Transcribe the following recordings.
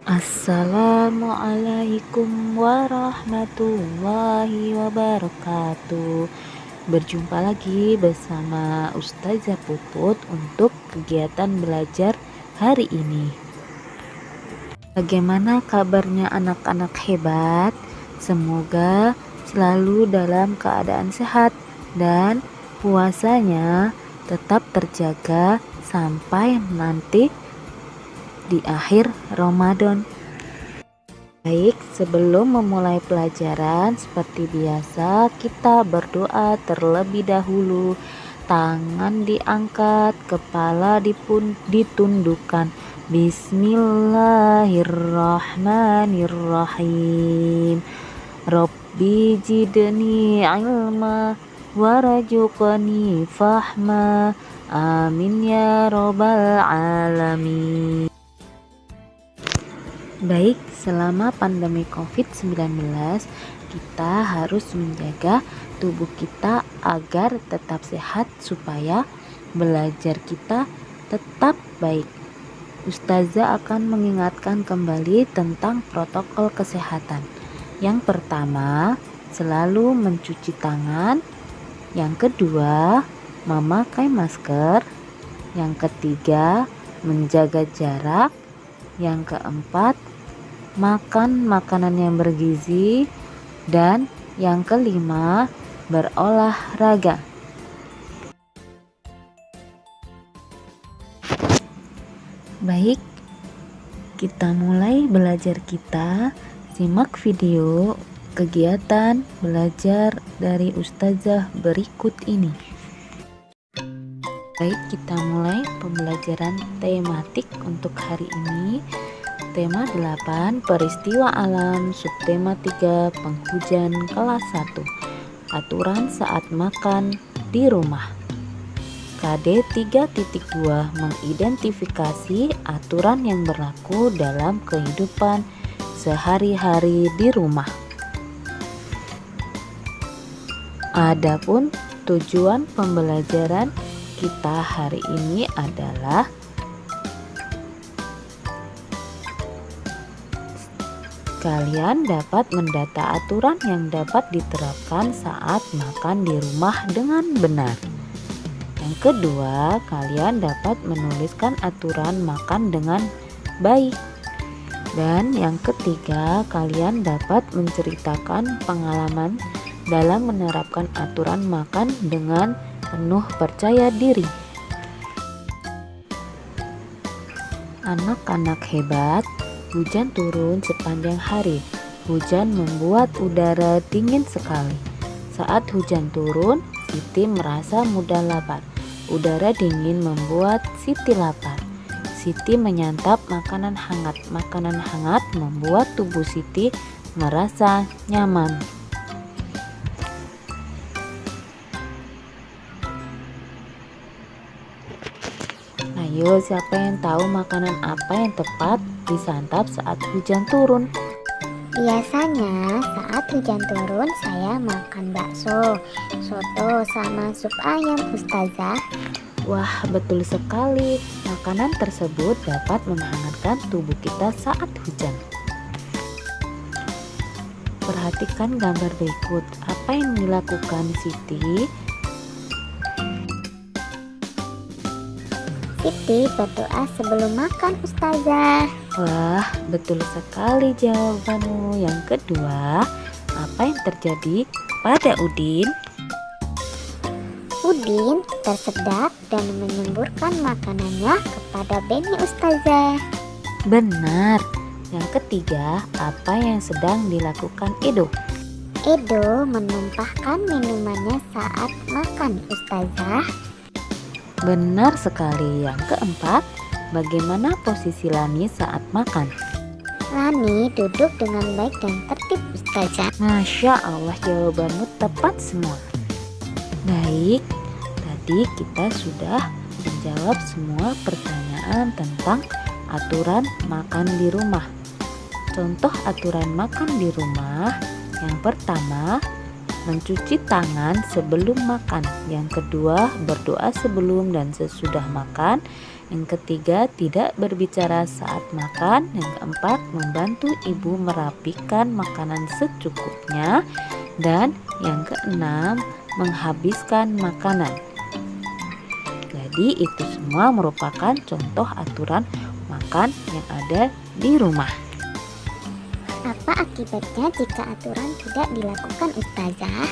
Assalamualaikum warahmatullahi wabarakatuh. Berjumpa lagi bersama Ustazah Puput untuk kegiatan belajar hari ini. Bagaimana kabarnya anak-anak hebat? Semoga selalu dalam keadaan sehat dan puasanya tetap terjaga sampai nanti di akhir Ramadan. Baik, sebelum memulai pelajaran seperti biasa kita berdoa terlebih dahulu. Tangan diangkat, kepala ditundukkan. Bismillahirrahmanirrahim. Rabbi jidni ilma warzuqni fahma. Amin ya robbal alamin. Baik, selama pandemi COVID-19 kita harus menjaga tubuh kita agar tetap sehat supaya belajar kita tetap baik. Ustazah akan mengingatkan kembali tentang protokol kesehatan. Yang pertama, selalu mencuci tangan. Yang kedua, memakai masker. Yang ketiga, menjaga jarak. Yang keempat, makan makanan yang bergizi. Dan yang kelima, berolahraga. Baik, kita mulai belajar kita. Simak video kegiatan belajar dari Ustazah berikut ini. Baik, kita mulai pembelajaran tematik untuk hari ini. Tema 8, peristiwa alam. Subtema 3, penghujan. Kelas 1, aturan saat makan di rumah. KD 3.2, mengidentifikasi aturan yang berlaku dalam kehidupan sehari-hari di rumah. Adapun tujuan pembelajaran kita hari ini adalah kalian dapat mendata aturan yang dapat diterapkan saat makan di rumah dengan benar. Yang kedua, kalian dapat menuliskan aturan makan dengan baik. Dan yang ketiga, kalian dapat menceritakan pengalaman dalam menerapkan aturan makan dengan penuh percaya diri. Anak-anak hebat, hujan turun sepanjang hari. Hujan membuat udara dingin sekali. Saat hujan turun, Siti merasa mudah lapar. Udara dingin membuat Siti lapar. Siti menyantap makanan hangat. Makanan hangat membuat tubuh Siti merasa nyaman. Ayo, siapa yang tahu makanan apa yang tepat disantap saat hujan turun? Biasanya saat hujan turun saya makan bakso, soto, sama sup ayam, Ustazah. Wah, betul sekali. Makanan tersebut dapat menghangatkan tubuh kita saat hujan. Perhatikan gambar berikut. Apa yang dilakukan Siti? Siti berdoa sebelum makan, Ustazah. Wah, betul sekali jawabanmu. Yang kedua, apa yang terjadi pada Udin? Udin tersedak dan menyemburkan makanannya kepada Beni, Ustazah. Benar. Yang ketiga, apa yang sedang dilakukan Edo? Edo menumpahkan minumannya saat makan, Ustazah. Benar sekali. Yang keempat, bagaimana posisi Lani saat makan? Lani duduk dengan baik dan tertib, Ustazah. Masya Allah, jawabanmu tepat semua. Baik, tadi kita sudah menjawab semua pertanyaan tentang aturan makan di rumah. Contoh aturan makan di rumah, yang pertama, mencuci tangan sebelum makan. Yang kedua, berdoa sebelum dan sesudah makan. Yang ketiga, tidak berbicara saat makan. Yang keempat, membantu ibu merapikan makanan secukupnya. Dan yang keenam, menghabiskan makanan. Jadi itu semua merupakan contoh aturan makan yang ada di rumah. Apa akibatnya jika aturan tidak dilakukan, Ustazah?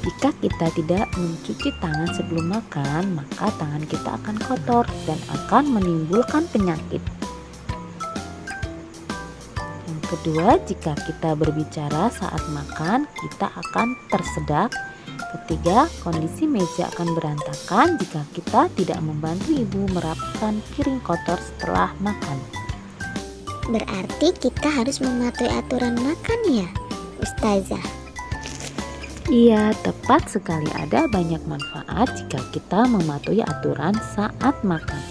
Jika kita tidak mencuci tangan sebelum makan, maka tangan kita akan kotor dan akan menimbulkan penyakit. Yang kedua, jika kita berbicara saat makan, kita akan tersedak. Ketiga, kondisi meja akan berantakan jika kita tidak membantu ibu merapikan piring kotor setelah makan. Berarti kita harus mematuhi aturan makan ya, Ustazah? Iya, tepat sekali. Ada banyak manfaat jika kita mematuhi aturan saat makan.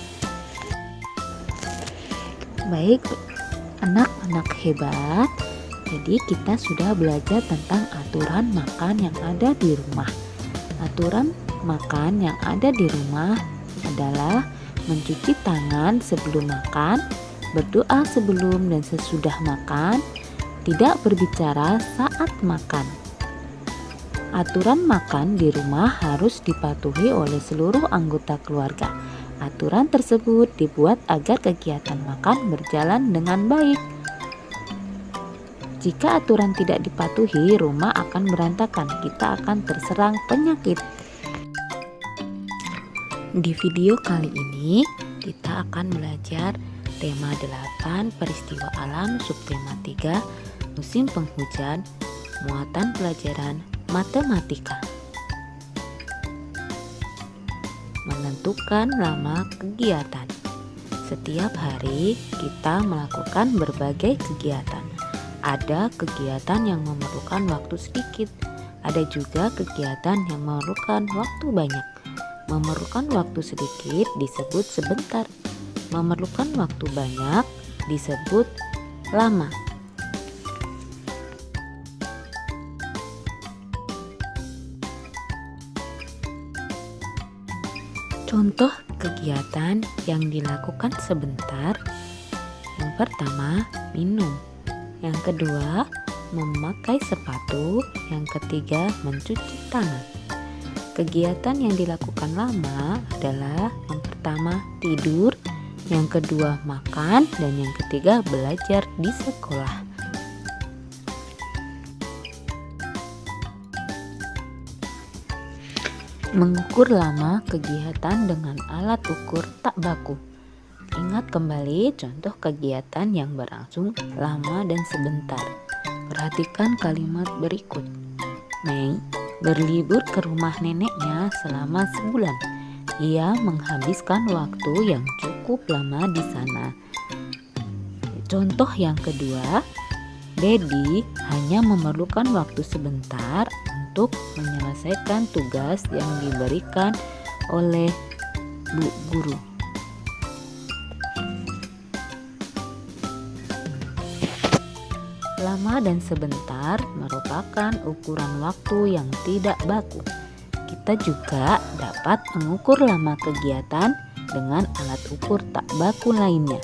Baik, anak-anak hebat. Jadi kita sudah belajar tentang aturan makan yang ada di rumah. Aturan makan yang ada di rumah adalah mencuci tangan sebelum makan, berdoa sebelum dan sesudah makan, tidak berbicara saat makan. Aturan makan di rumah harus dipatuhi oleh seluruh anggota keluarga. Aturan tersebut dibuat agar kegiatan makan berjalan dengan baik. Jika aturan tidak dipatuhi, rumah akan berantakan. Kita akan terserang penyakit. Di video kali ini, kita akan belajar tema 8 peristiwa alam, subtema 3 musim penghujan, muatan pelajaran matematika. Menentukan lama kegiatan. Setiap hari kita melakukan berbagai kegiatan. Ada kegiatan yang memerlukan waktu sedikit, ada juga kegiatan yang memerlukan waktu banyak. Memerlukan waktu sedikit disebut sebentar, memerlukan waktu banyak disebut lama. Contoh kegiatan yang dilakukan sebentar. Yang pertama, minum. Yang kedua, memakai sepatu. Yang ketiga, mencuci tangan. Kegiatan yang dilakukan lama adalah yang pertama, tidur. Yang kedua, makan. Dan yang ketiga, belajar di sekolah. Mengukur lama kegiatan dengan alat ukur tak baku. Ingat kembali contoh kegiatan yang berlangsung lama dan sebentar. Perhatikan kalimat berikut. Mei berlibur ke rumah neneknya selama sebulan. Ia menghabiskan waktu yang cukup lama di sana. Contoh yang kedua, Dedi hanya memerlukan waktu sebentar untuk menyelesaikan tugas yang diberikan oleh Bu Guru. Lama dan sebentar merupakan ukuran waktu yang tidak baku. Kita juga dapat mengukur lama kegiatan dengan alat ukur tak baku lainnya.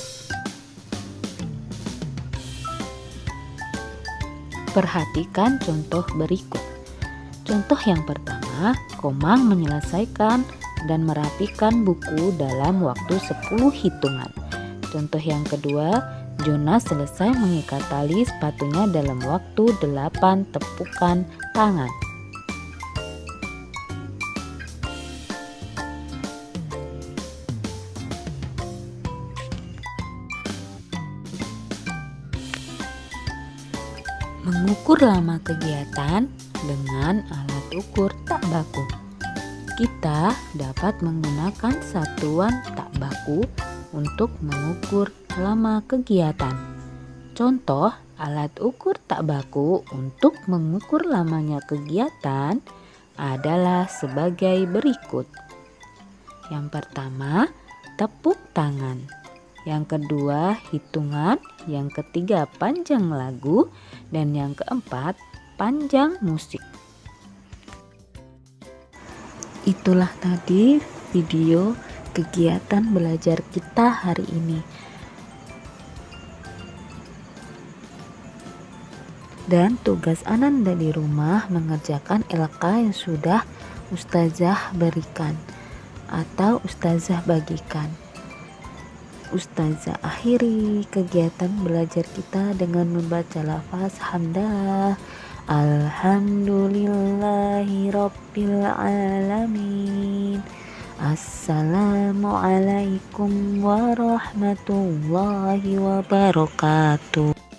Perhatikan contoh berikut. Contoh yang pertama, Komang menyelesaikan dan merapikan buku dalam waktu 10 hitungan. Contoh yang kedua, Jonas selesai mengikat tali sepatunya dalam waktu 8 tepukan tangan. Mengukur lama kegiatan dengan alat ukur tak baku. Kita dapat menggunakan satuan tak baku untuk mengukur lama kegiatan. Contoh alat ukur tak baku untuk mengukur lamanya kegiatan adalah sebagai berikut. Yang pertama, tepuk tangan. yang kedua hitungan, yang ketiga panjang lagu, dan yang keempat panjang musik. Itulah tadi video kegiatan belajar kita hari ini. Dan tugas Ananda di rumah mengerjakan LK yang sudah Ustazah berikan atau Ustazah bagikan. Ustazah akhiri kegiatan belajar kita dengan membaca lafaz hamdalah. Alhamdulillahi Rabbil Alamin. Assalamualaikum warahmatullahi wabarakatuh.